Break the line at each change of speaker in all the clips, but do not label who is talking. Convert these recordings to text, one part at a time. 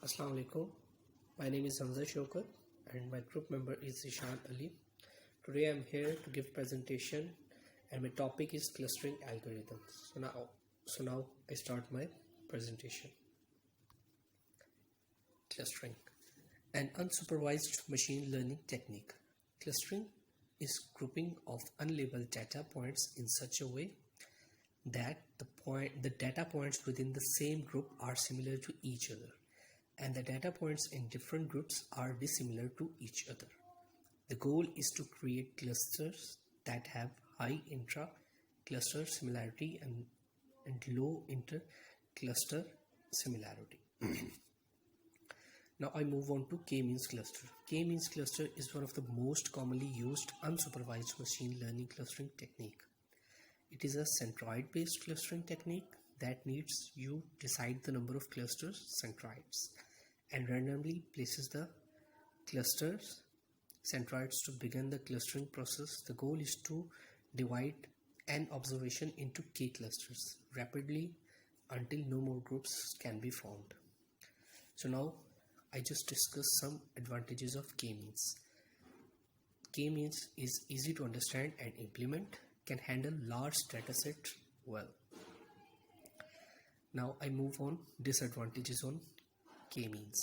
Assalamu alaikum. My name is Hamza Shaukat and my group member is Ishan Ali. Today I am here to give presentation and my topic is clustering algorithms. So now I start my presentation. Clustering, an unsupervised machine learning technique. Clustering is grouping of unlabeled data points in such a way that the data points within the same group are similar to each other, and the data points in different groups are dissimilar to each other. The goal is to create clusters that have high intra-cluster similarity and low inter-cluster similarity. Now I move on to K-means cluster. K-means cluster is one of the most commonly used unsupervised machine learning clustering technique. It is a centroid-based clustering technique that needs you decide the number of clusters, centroids, and randomly places the clusters, centroids to begin the clustering process. The goal is to divide an observation into K clusters rapidly until no more groups can be formed. So now I just discussed some advantages of K-means. K-means is easy to understand and implement, can handle large dataset well. Now I move on disadvantages on K-means.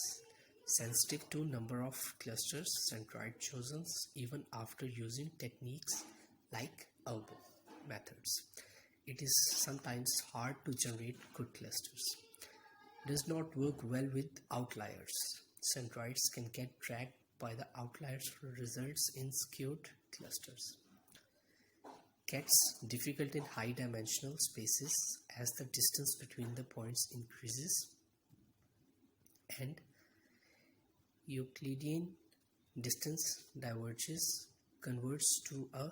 Sensitive to number of clusters, centroid chosen even after using techniques like elbow methods. It is sometimes hard to generate good clusters. Does not work well with outliers. Centroids can get dragged by the outliers, results in skewed clusters. Gets difficult in high dimensional spaces as the distance between the points increases, and Euclidean distance diverges, converts to a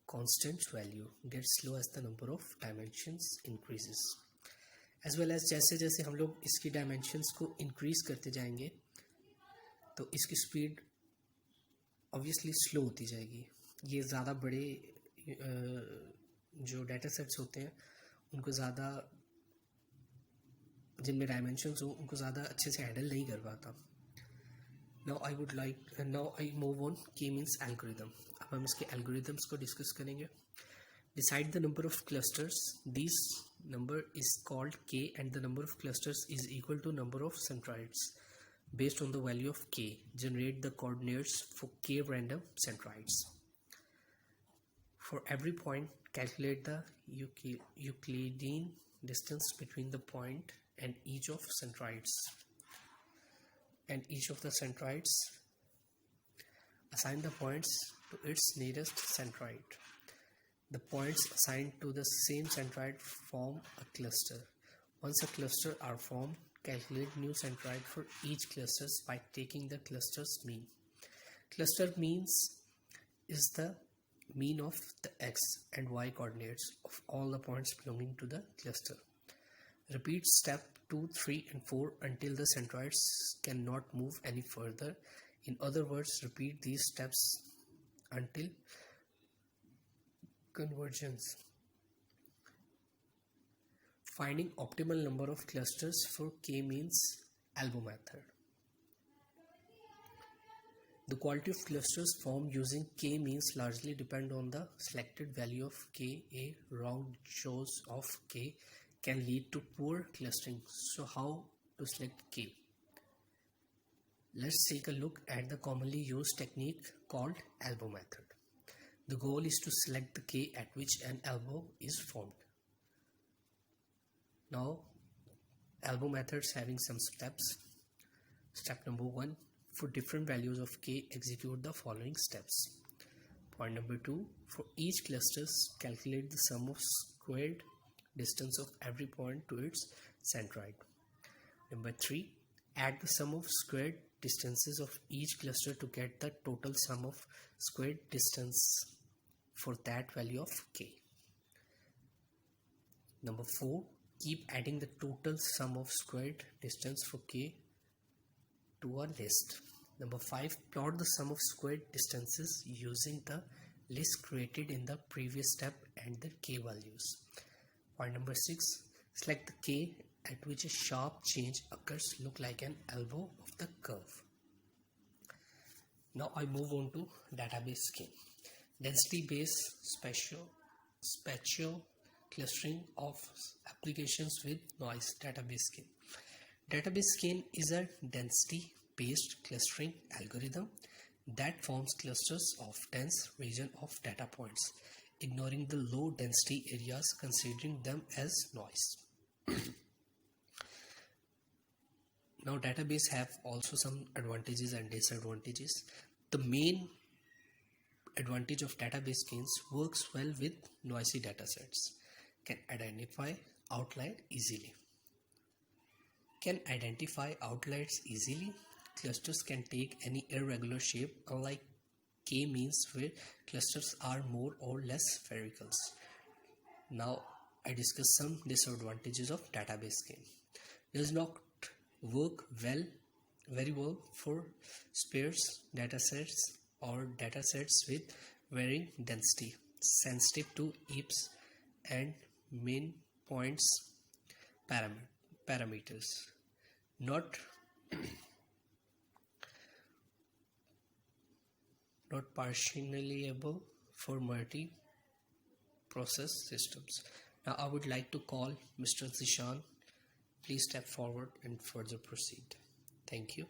constant value, gets slow as the number of dimensions increases. As well as जैसे जैसे हम लोग इसकी dimensions को increase करते जाएंगे तो इसकी speed obviously slow होती जाएगी. ये ज़्यादा बड़े जो डाटा सेट्स होते हैं उनको ज़्यादा, जिनमें डायमेंशंस हो, उनको ज़्यादा अच्छे से हैंडल नहीं कर पाता. नाउ आई मूव ऑन के मीन्स एल्गोरिदम. अब हम इसके एल्गोरिदम्स को डिस्कस करेंगे. Decide the number of clusters. This number is called K and the number of clusters is equal to number of centroids. Based on the value of K, generate the coordinates for K random centroids. For every point, calculate the Euclidean distance between the point and each of centroids. And each of the centroids, assign the points to its nearest centroid. The points assigned to the same centroid form a cluster. Once a cluster are formed, calculate new centroid for each cluster by taking the cluster's mean. Cluster means is the mean of the x and y coordinates of all the points belonging to the cluster. Repeat step 2, 3 and 4 until the centroids cannot move any further. In other words, repeat these steps until convergence. Finding optimal number of clusters for K-means elbow method. The quality of clusters formed using K-means largely depend on the selected value of K. A wrong choice of K can lead to poor clustering. So how to select K? Let's take a look at the commonly used technique called elbow method. The goal is to select the K at which an elbow is formed. Now, elbow methods having some steps. Step number 1. For different values of K, execute the following steps. Point number 2. For each cluster, calculate the sum of squared distance of every point to its centroid. Number 3. Add the sum of squared distances of each cluster to get the total sum of squared distance for that value of K. Number 4. Keep adding the total sum of squared distance for K to a list. Number 5. Plot the sum of squared distances using the list created in the previous step and the K values. Point number 6. Select the K at which a sharp change occurs look like an elbow of the curve. Now I move on to database skin. Density-based spatial clustering of applications with noise. Database skin. Database skin is a density-based clustering algorithm that forms clusters of dense region of data points, ignoring the low density areas, considering them as noise. Now database have also some advantages and disadvantages. The main advantage of database skins works well with noisy datasets. Can identify outliers easily. Clusters can take any irregular shape, unlike k-means where clusters are more or less spherical. Now I discuss some disadvantages of database skin. Does not work very well for sparse datasets or datasets with varying density, sensitive to EAPS and mean points parameters. Not partially able for multi-process systems. Now I would like to call Mr. Zishan. Please step forward and further proceed. Thank you.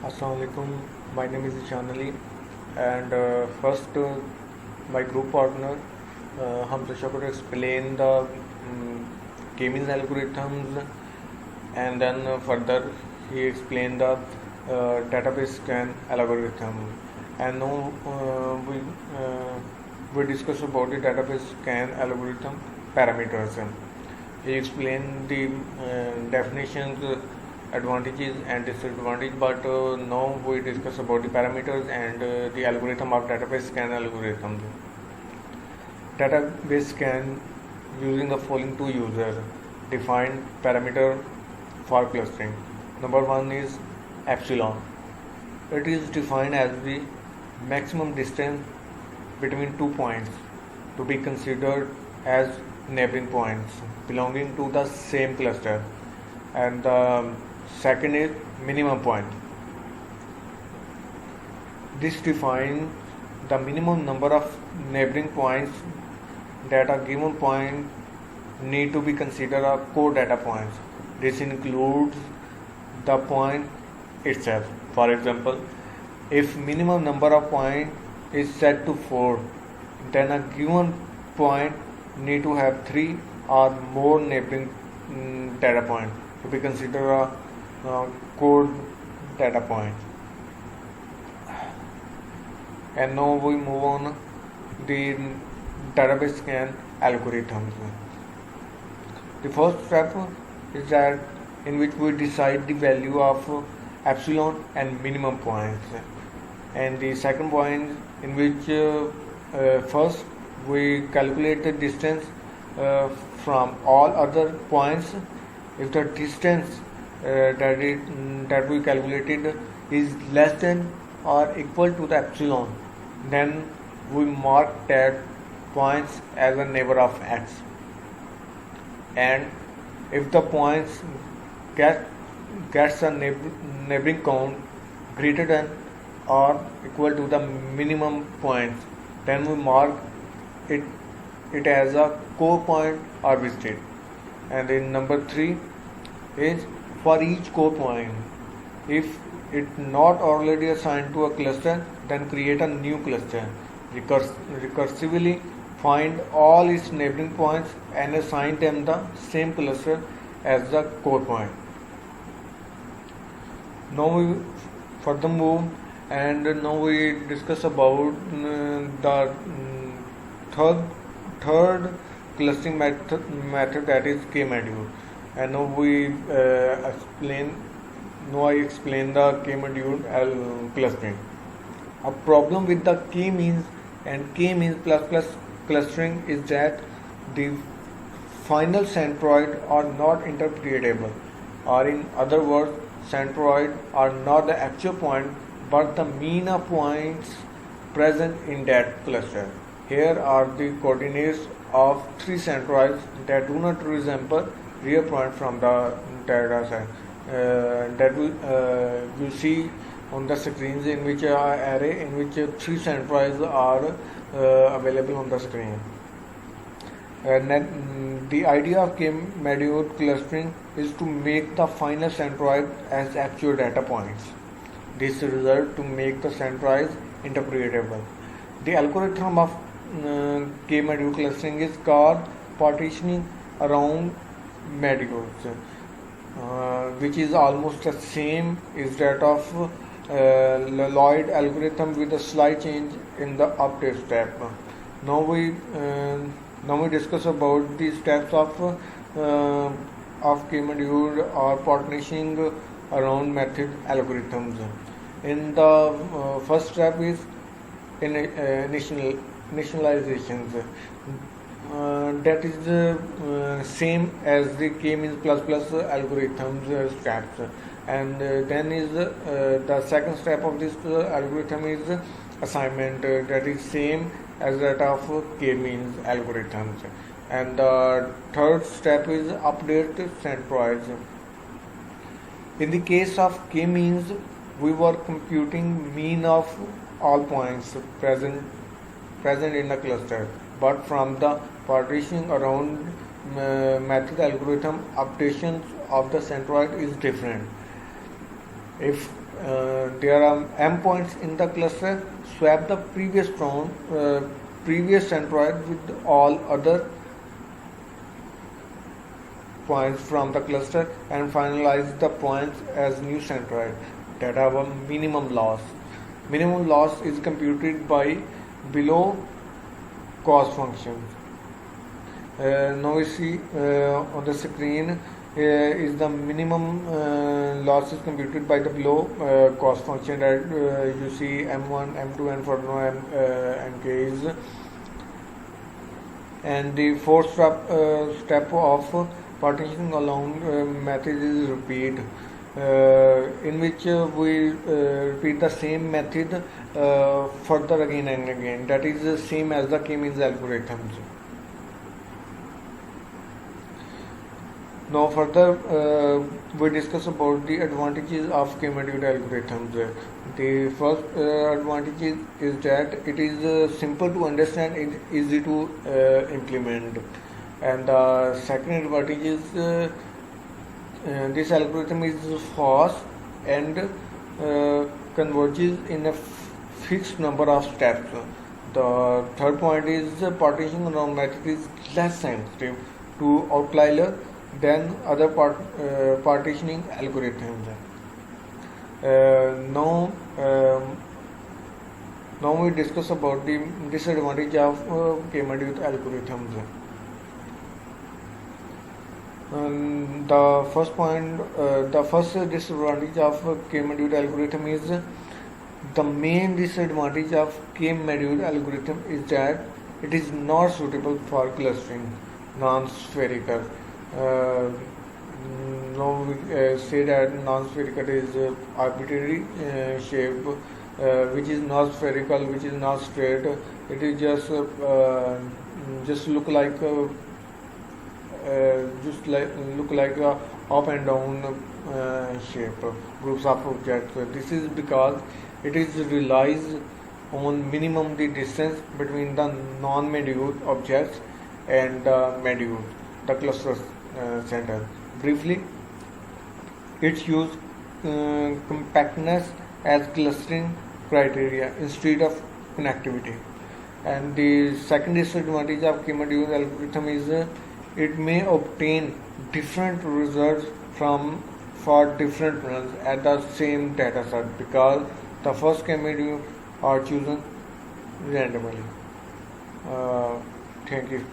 Assalamu alaikum. My name is Zishan Ali, and first my group partner Hamza could explain the k-means algorithms, and then further he explained the database scan algorithm, and now we discuss about the database scan algorithm parameters. He explained the definitions, advantages and disadvantages, but now we discuss about the parameters and the algorithm of database scan algorithm. Database scan using the following two user defined parameter for clustering. Number one is epsilon. It is defined as the maximum distance between 2 points to be considered as neighboring points belonging to the same cluster, and the second is minimum point. This defines the minimum number of neighboring points that a given point need to be considered as core data points. This includes the point itself. For example, if minimum number of points is set to 4, then a given point need to have 3 or more neighboring data points to be considered a core data point. And now we move on the database scan algorithms. The first step is that in which we decide the value of epsilon and minimum points, and the second point in which first we calculate the distance from all other points. If the distance that we calculated is less than or equal to the epsilon, then we mark that points as a neighbor of x, and if the points gets a neighboring count greater than or equal to the minimum points, then we mark it as a core point or visited. And then number 3 is for each core point, if it not already assigned to a cluster, then create a new cluster. Recursively find all its neighboring points and assign them the same cluster as the core point. Now we further move, and now we discuss about the third clustering method, that is k-module. And now I explain the k-module clustering. A problem with the k-means and k-means plus clustering is that the final centroid are not interpretable, or in other words, centroid are not the actual point but the mean of points present in that cluster. Here are the coordinates of three centroids that do not resemble real point from the data set. That you see on the screens in which array in which three centroids are available on the screen. The idea of k-medude clustering is to make the final centroid as actual data points. This result to make the centroids interpretable. The algorithm of k-medude clustering is called partitioning around medules, which is almost the same as that of Lloyd algorithm with a slight change in the update step. Now we discuss about the steps of k-medude or partitioning around method algorithms. In the first step is initializations. That is same as the k-means plus algorithms steps, and then is the second step of this algorithm is assignment. That is same as that of k-means algorithms, and the third step is update centroids. In the case of k-means, we were computing mean of all points present in a cluster, but from the partitioning around method algorithm, updations of the centroid is different. If there are m points in the cluster, swap the previous centroid with all other points from the cluster and finalize the points as new centroid that have a minimum loss. Minimum loss is computed by below cost functions. Now we see on the screen is the minimum loss is computed by the below cost function that you see m1, m2, and for now mk's. And the fourth step of partitioning along method is repeat, in which we repeat the same method further again and again. That is the same as the k-means algorithms. Now further we discuss about the advantages of k-medude algorithms. The first advantage is that it is simple to understand and easy to implement, and the second advantage is this algorithm is fast and converges in a fixed number of steps. The third point is partitioning around method is less sensitive to outlier than other partitioning algorithms. Now we discuss about the disadvantage of k-medude algorithms. The first disadvantage of k-medude algorithm is the main disadvantage of k-medude algorithm is that it is not suitable for clustering non-spherical. Now we say that non-spherical is arbitrary shape, which is not spherical, which is not straight. It is just look like a up and down shape, groups of objects. This is because it is relies on minimum the distance between the non-medude objects and the medude, the cluster center. Briefly, it uses compactness as clustering criteria instead of connectivity. And the second disadvantage of k-medude algorithm is it may obtain different results for different runs at the same data set because the first k-medude are chosen randomly. Thank you.